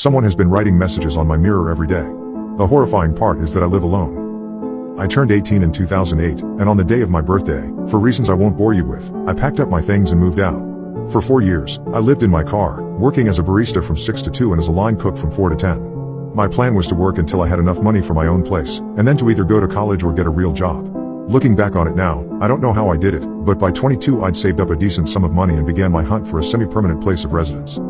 Someone has been writing messages on my mirror every day. The horrifying part is that I live alone. I turned 18 in 2008, and on the day of my birthday, for reasons I won't bore you with, I packed up my things and moved out. For 4 years, I lived in my car, working as a barista from 6 to 2 and as a line cook from 4 to 10. My plan was to work until I had enough money for my own place, and then to either go to college or get a real job. Looking back on it now, I don't know how I did it, but by 22 I'd saved up a decent sum of money and began my hunt for a semi-permanent place of residence.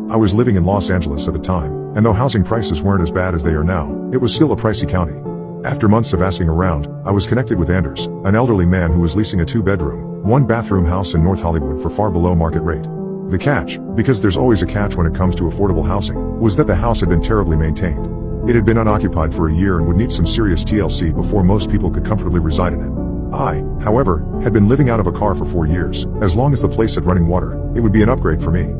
I was living in Los Angeles at the time, and though housing prices weren't as bad as they are now, it was still a pricey county. After months of asking around, I was connected with Anders, an elderly man who was leasing a 2-bedroom, 1-bathroom house in North Hollywood for far below market rate. The catch, because there's always a catch when it comes to affordable housing, was that the house had been terribly maintained. It had been unoccupied for a year and would need some serious TLC before most people could comfortably reside in it. I, however, had been living out of a car for 4 years. As long as the place had running water, it would be an upgrade for me.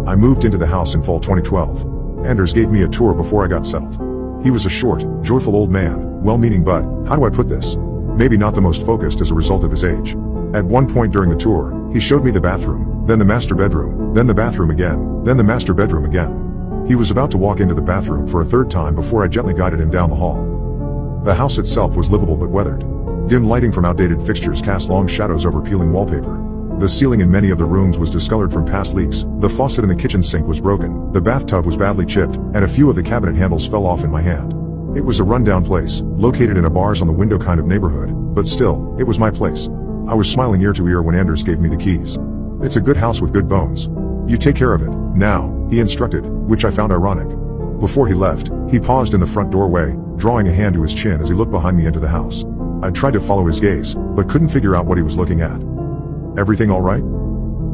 I moved into the house in fall 2012. Anders gave me a tour before I got settled. He was a short, joyful old man, well-meaning but, how do I put this? Maybe not the most focused as a result of his age. At one point during the tour, he showed me the bathroom, then the master bedroom, then the bathroom again, then the master bedroom again. He was about to walk into the bathroom for a third time before I gently guided him down the hall. The house itself was livable but weathered. Dim lighting from outdated fixtures cast long shadows over peeling wallpaper. The ceiling in many of the rooms was discolored from past leaks, the faucet in the kitchen sink was broken, the bathtub was badly chipped, and a few of the cabinet handles fell off in my hand. It was a rundown place, located in a bars on the window kind of neighborhood, but still, it was my place. I was smiling ear to ear when Anders gave me the keys. It's a good house with good bones. You take care of it, now, he instructed, which I found ironic. Before he left, he paused in the front doorway, drawing a hand to his chin as he looked behind me into the house. I tried to follow his gaze, but couldn't figure out what he was looking at. Everything all right?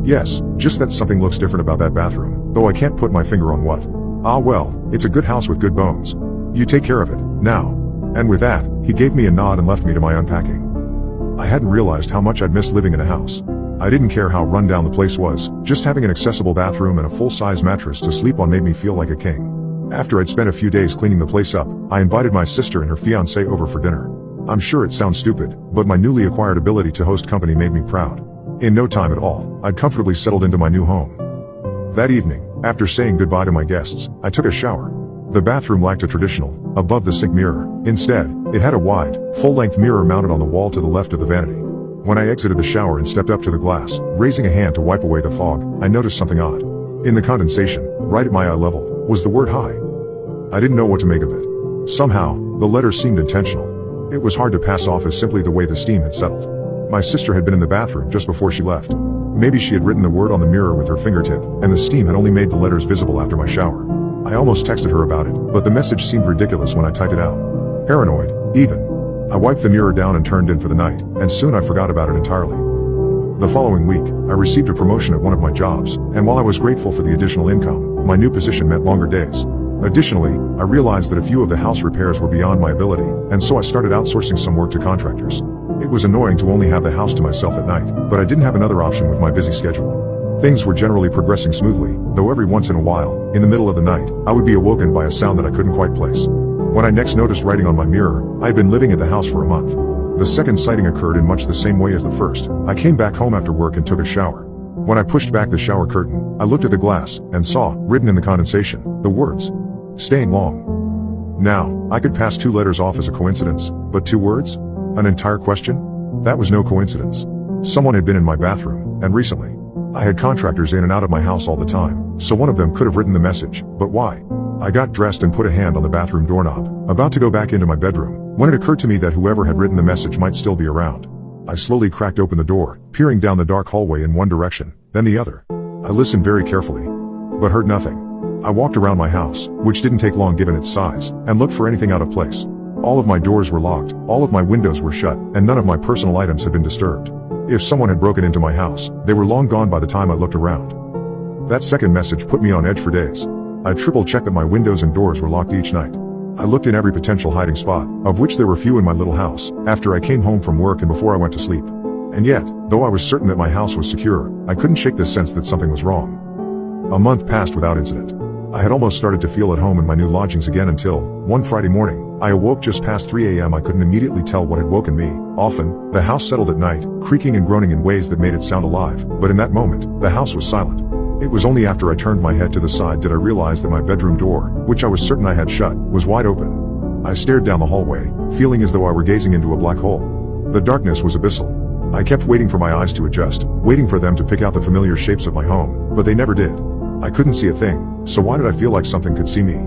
Yes, just that something looks different about that bathroom, though I can't put my finger on what. Ah well, it's a good house with good bones. You take care of it, now. And with that, he gave me a nod and left me to my unpacking. I hadn't realized how much I'd missed living in a house. I didn't care how run down the place was, just having an accessible bathroom and a full-size mattress to sleep on made me feel like a king. After I'd spent a few days cleaning the place up, I invited my sister and her fiancé over for dinner. I'm sure it sounds stupid, but my newly acquired ability to host company made me proud. In no time at all, I'd comfortably settled into my new home. That evening, after saying goodbye to my guests, I took a shower. The bathroom lacked a traditional, above-the-sink mirror. Instead, it had a wide, full-length mirror mounted on the wall to the left of the vanity. When I exited the shower and stepped up to the glass, raising a hand to wipe away the fog, I noticed something odd. In the condensation, right at my eye level, was the word hi. I didn't know what to make of it. Somehow, the letter seemed intentional. It was hard to pass off as simply the way the steam had settled. My sister had been in the bathroom just before she left. Maybe she had written the word on the mirror with her fingertip, and the steam had only made the letters visible after my shower. I almost texted her about it, but the message seemed ridiculous when I typed it out. Paranoid, even. I wiped the mirror down and turned in for the night, and soon I forgot about it entirely. The following week, I received a promotion at one of my jobs, and while I was grateful for the additional income, my new position meant longer days. Additionally, I realized that a few of the house repairs were beyond my ability, and so I started outsourcing some work to contractors. It was annoying to only have the house to myself at night, but I didn't have another option with my busy schedule. Things were generally progressing smoothly, though every once in a while, in the middle of the night, I would be awoken by a sound that I couldn't quite place. When I next noticed writing on my mirror, I had been living at the house for a month. The second sighting occurred in much the same way as the first. I came back home after work and took a shower. When I pushed back the shower curtain, I looked at the glass, and saw, written in the condensation, the words, "Staying long." Now, I could pass 2 letters off as a coincidence, but 2 words? An entire question? That was no coincidence. Someone had been in my bathroom, and recently. I had contractors in and out of my house all the time, so one of them could have written the message, but why? I got dressed and put a hand on the bathroom doorknob, about to go back into my bedroom, when it occurred to me that whoever had written the message might still be around. I slowly cracked open the door, peering down the dark hallway in one direction, then the other. I listened very carefully, but heard nothing. I walked around my house, which didn't take long given its size, and looked for anything out of place. All of my doors were locked, all of my windows were shut, and none of my personal items had been disturbed. If someone had broken into my house, they were long gone by the time I looked around. That second message put me on edge for days. I triple-checked that my windows and doors were locked each night. I looked in every potential hiding spot, of which there were few in my little house, after I came home from work and before I went to sleep. And yet, though I was certain that my house was secure, I couldn't shake the sense that something was wrong. A month passed without incident. I had almost started to feel at home in my new lodgings again until, one Friday morning, I awoke just past 3 a.m. I couldn't immediately tell what had woken me. Often, the house settled at night, creaking and groaning in ways that made it sound alive, but in that moment, the house was silent. It was only after I turned my head to the side did I realize that my bedroom door, which I was certain I had shut, was wide open. I stared down the hallway, feeling as though I were gazing into a black hole. The darkness was abyssal. I kept waiting for my eyes to adjust, waiting for them to pick out the familiar shapes of my home, but they never did. I couldn't see a thing, so why did I feel like something could see me?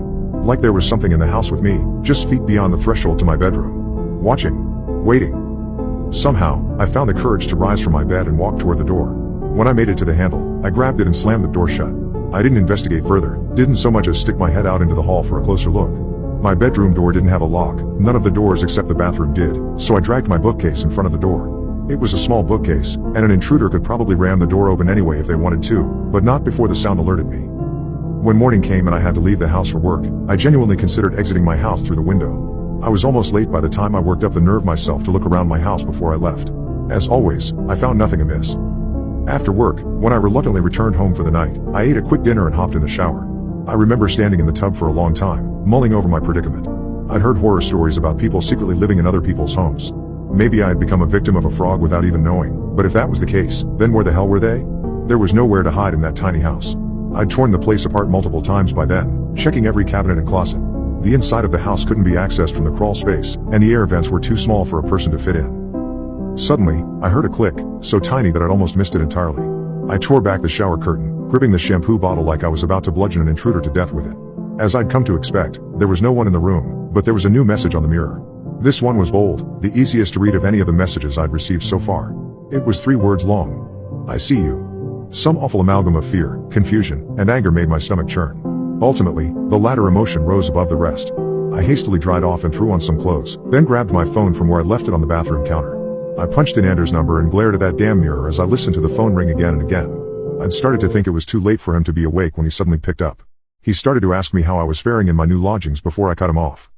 Like there was something in the house with me, just feet beyond the threshold to my bedroom. Watching. Waiting. Somehow, I found the courage to rise from my bed and walk toward the door. When I made it to the handle, I grabbed it and slammed the door shut. I didn't investigate further, didn't so much as stick my head out into the hall for a closer look. My bedroom door didn't have a lock, none of the doors except the bathroom did, so I dragged my bookcase in front of the door. It was a small bookcase, and an intruder could probably ram the door open anyway if they wanted to, but not before the sound alerted me. When morning came and I had to leave the house for work, I genuinely considered exiting my house through the window. I was almost late by the time I worked up the nerve myself to look around my house before I left. As always, I found nothing amiss. After work, when I reluctantly returned home for the night, I ate a quick dinner and hopped in the shower. I remember standing in the tub for a long time, mulling over my predicament. I'd heard horror stories about people secretly living in other people's homes. Maybe I had become a victim of a frog without even knowing, but if that was the case, then where the hell were they? There was nowhere to hide in that tiny house. I'd torn the place apart multiple times by then, checking every cabinet and closet. The inside of the house couldn't be accessed from the crawl space, and the air vents were too small for a person to fit in. Suddenly, I heard a click, so tiny that I'd almost missed it entirely. I tore back the shower curtain, gripping the shampoo bottle like I was about to bludgeon an intruder to death with it. As I'd come to expect, there was no one in the room, but there was a new message on the mirror. This one was bold, the easiest to read of any of the messages I'd received so far. It was 3 words long. I see you. Some awful amalgam of fear, confusion, and anger made my stomach churn. Ultimately, the latter emotion rose above the rest. I hastily dried off and threw on some clothes, then grabbed my phone from where I'd left it on the bathroom counter. I punched in Anders' number and glared at that damn mirror as I listened to the phone ring again and again. I'd started to think it was too late for him to be awake when he suddenly picked up. He started to ask me how I was faring in my new lodgings before I cut him off.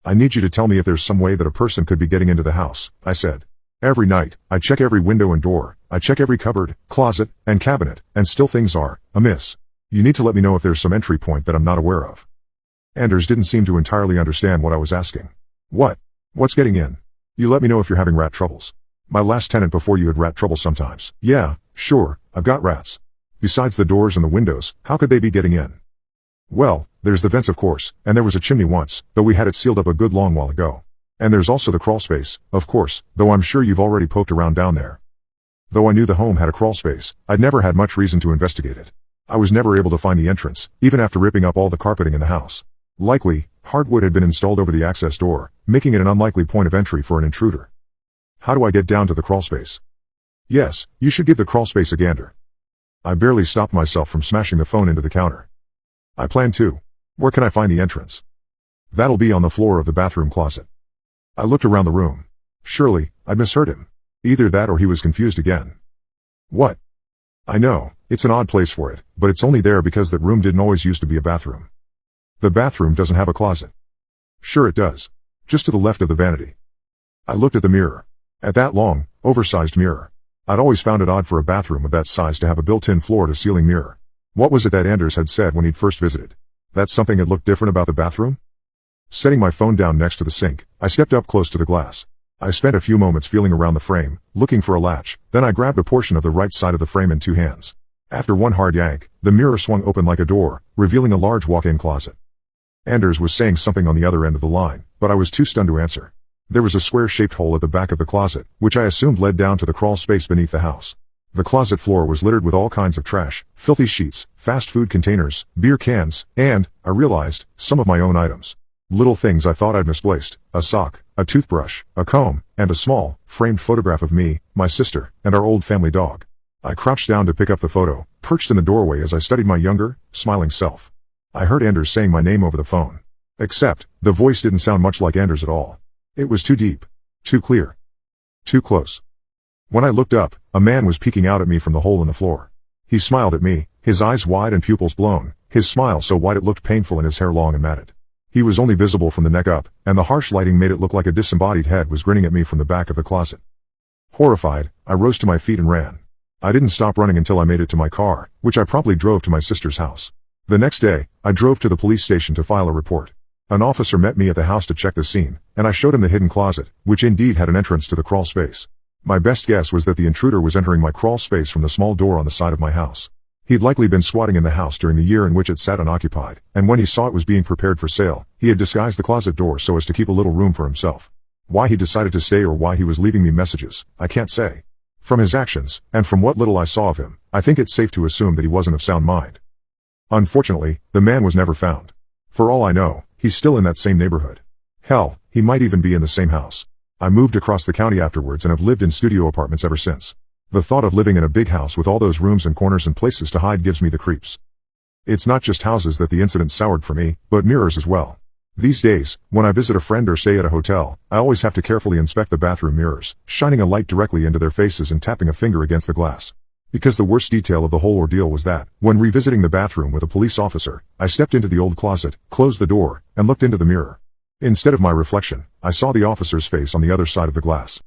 I need you to tell me if there's some way that a person could be getting into the house, I said. Every night, I check every window and door, I check every cupboard, closet, and cabinet, and still things are amiss. You need to let me know if there's some entry point that I'm not aware of. Anders didn't seem to entirely understand what I was asking. What? What's getting in? You let me know if you're having rat troubles. My last tenant before you had rat trouble sometimes. Yeah, sure, I've got rats. Besides the doors and the windows, how could they be getting in? Well, there's the vents of course, and there was a chimney once, though we had it sealed up a good long while ago. And there's also the crawl space, of course, though I'm sure you've already poked around down there. Though I knew the home had a crawl space, I'd never had much reason to investigate it. I was never able to find the entrance, even after ripping up all the carpeting in the house. Likely, hardwood had been installed over the access door, making it an unlikely point of entry for an intruder. How do I get down to the crawl space? Yes, you should give the crawl space a gander. I barely stopped myself from smashing the phone into the counter. I plan to. Where can I find the entrance? That'll be on the floor of the bathroom closet. I looked around the room. Surely, I'd misheard him. Either that or he was confused again. What? I know, it's an odd place for it, but it's only there because that room didn't always used to be a bathroom. The bathroom doesn't have a closet. Sure it does. Just to the left of the vanity. I looked at the mirror. At that long, oversized mirror. I'd always found it odd for a bathroom of that size to have a built-in floor-to-ceiling mirror. What was it that Anders had said when he'd first visited? That something had looked different about the bathroom? Setting my phone down next to the sink, I stepped up close to the glass. I spent a few moments feeling around the frame, looking for a latch, then I grabbed a portion of the right side of the frame in 2 hands. After one hard yank, the mirror swung open like a door, revealing a large walk-in closet. Anders was saying something on the other end of the line, but I was too stunned to answer. There was a square-shaped hole at the back of the closet, which I assumed led down to the crawl space beneath the house. The closet floor was littered with all kinds of trash, filthy sheets, fast food containers, beer cans, and, I realized, some of my own items. Little things I thought I'd misplaced, a sock, a toothbrush, a comb, and a small, framed photograph of me, my sister, and our old family dog. I crouched down to pick up the photo, perched in the doorway as I studied my younger, smiling self. I heard Anders saying my name over the phone. Except, the voice didn't sound much like Anders at all. It was too deep. Too clear. Too close. When I looked up, a man was peeking out at me from the hole in the floor. He smiled at me, his eyes wide and pupils blown, his smile so wide it looked painful and his hair long and matted. He was only visible from the neck up, and the harsh lighting made it look like a disembodied head was grinning at me from the back of the closet. Horrified, I rose to my feet and ran. I didn't stop running until I made it to my car, which I promptly drove to my sister's house. The next day, I drove to the police station to file a report. An officer met me at the house to check the scene, and I showed him the hidden closet, which indeed had an entrance to the crawl space. My best guess was that the intruder was entering my crawl space from the small door on the side of my house. He'd likely been squatting in the house during the year in which it sat unoccupied, and when he saw it was being prepared for sale, he had disguised the closet door so as to keep a little room for himself. Why he decided to stay or why he was leaving me messages, I can't say. From his actions, and from what little I saw of him, I think it's safe to assume that he wasn't of sound mind. Unfortunately, the man was never found. For all I know, he's still in that same neighborhood. Hell, he might even be in the same house. I moved across the county afterwards and have lived in studio apartments ever since. The thought of living in a big house with all those rooms and corners and places to hide gives me the creeps. It's not just houses that the incident soured for me, but mirrors as well. These days, when I visit a friend or stay at a hotel, I always have to carefully inspect the bathroom mirrors, shining a light directly into their faces and tapping a finger against the glass. Because the worst detail of the whole ordeal was that, when revisiting the bathroom with a police officer, I stepped into the old closet, closed the door, and looked into the mirror. Instead of my reflection, I saw the officer's face on the other side of the glass.